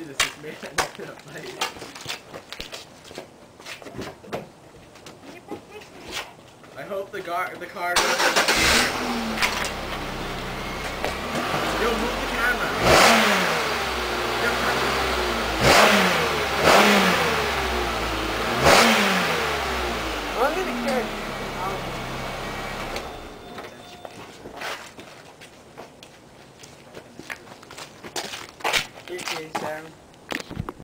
Jesus, this man is gonna fight. I hope the car doesn't. Yo, move the camera. I'm gonna carry.